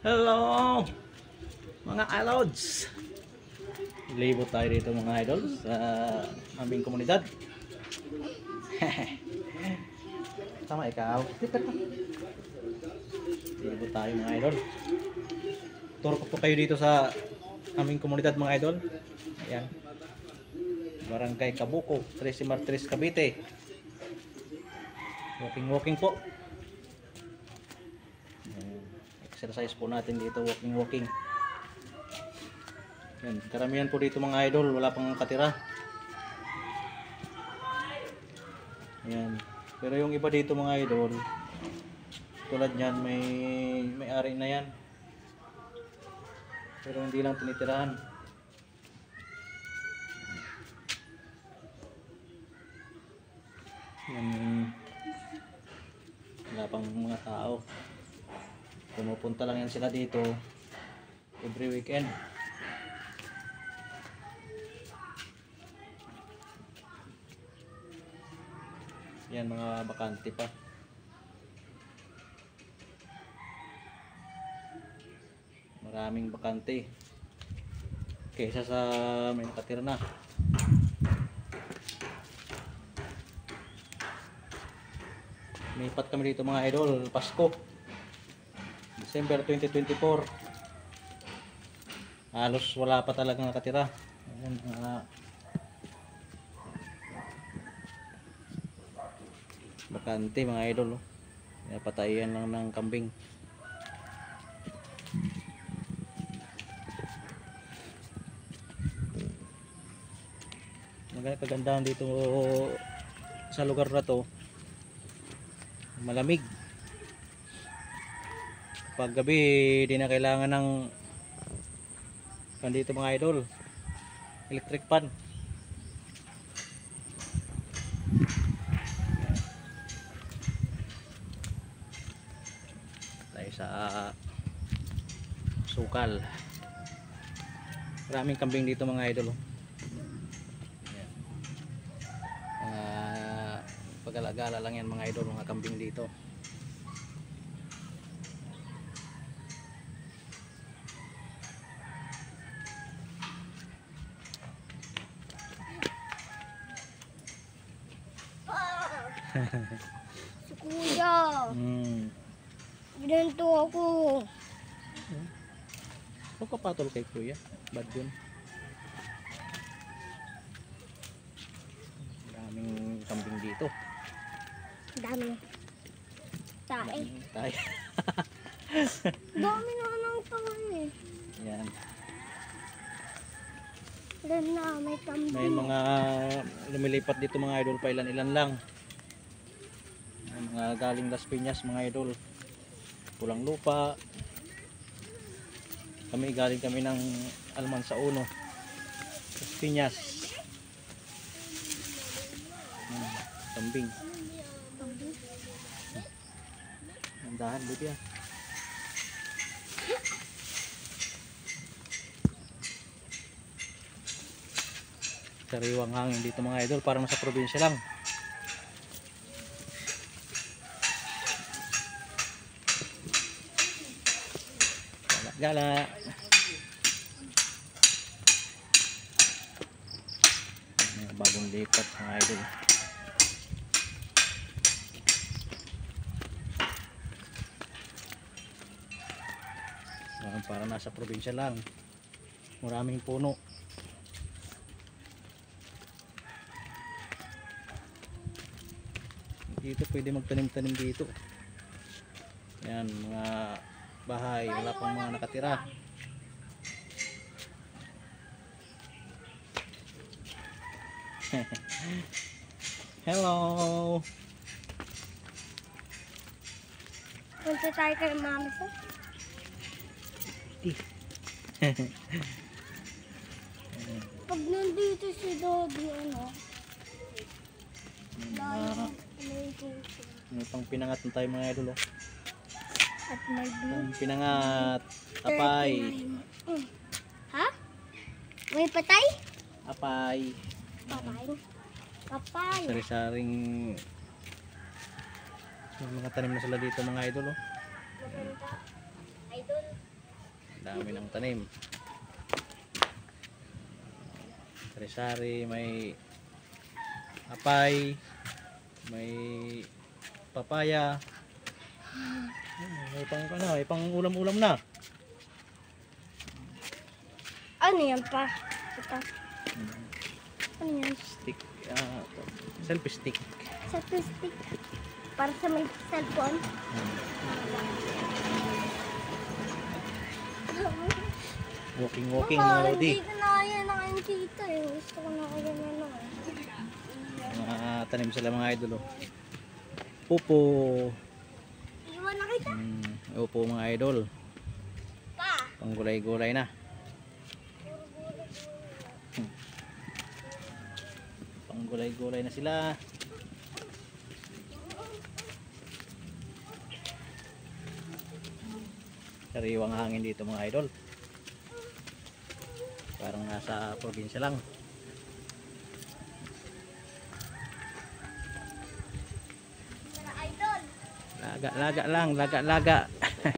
Hello mga idols. Libot tayo dito mga idols sa aming komunidad. Tama ikaw. Libot tayo mga idol. Turo ko po kayo dito sa aming komunidad mga idol. Ayan. Barangay Kabuko, Tres Martires, Cavite. Walking po. Exercise po natin dito, walking. Yan, karamihan po dito mga idol, wala pang katira. Yan. Pero yung iba dito mga idol, tulad niyan, may ari na yan. Pero hindi lang tinitirahan. Yan, wala pang mga tao. Pumupunta lang yan sila dito every weekend. Yan, mga bakante pa. Maraming bakante kaysa sa may nakatira na. Lipat kami dito mga idol, Pasko December 2024. Halos wala pa talagang nakatira. Ayan, bakante mga idol. Patayan lang ng kambing. Maganda kagandahan dito sa lugar na to. Malamig. Pag gabi di na kailangan ng dito mga idol, electric fan. Tayo sa sukal. Maraming kambing dito mga idol. Pag-alagala lang yan mga idol, mga kambing dito. Si Kuya. Binento ako. Huwag ka patol kay Kuya. Bad yun. Daming kambing dito. Dami. Tae. Tayo. Dami na ng taon eh. Yan. Then na, may kambing. May mga lumilipat dito mga idol, pa ilan-ilan lang. May mga galing Las Piñas mga idol. Pulang Lupa. Galing kami ng Almansa Uno, Las Piñas. Kambing. Andahan dito yan. Sariwang hangin dito mga idol, para nasa probinsya lang. Gala. Bagong lipat mga idol. Para nasa probinsya lang. Maraming puno. Dito pwede magtanim-tanim dito. Yan, mga bahay, wala pang mga nakatira. Hello. Punta tayo kay mama sa. Pag nandito si Dodi, ano? May pang pinangat na tayo mga idol. At may blue. Pang pinangat. Apay. Ha? May patay? Apay. Patay. Kapay. Sari-saring may mga tanim na sila dito mga idol. Maganda. Idol. dami ng tanim. Sari-sari, may apay, may papaya. May pang ulam-ulam na. Ano yan pa? Ito. Ano yan? Stick, selfie stick. Selfie stick. Para sa may cellphone. Walking Mama, mga lodi. hindi ko na kaya na kayo dito eh. Gusto ko na kaya na lang eh. Mga tanim sila mga idol. Oh. Pupo. Iwan na kita. Upo mga idol. Pa. Pang gulay-gulay na. Pang gulay-gulay na sila. Sariwang hangin dito mga idol. Parang nasa probinsya lang. Mga idol. Laga lang, laga.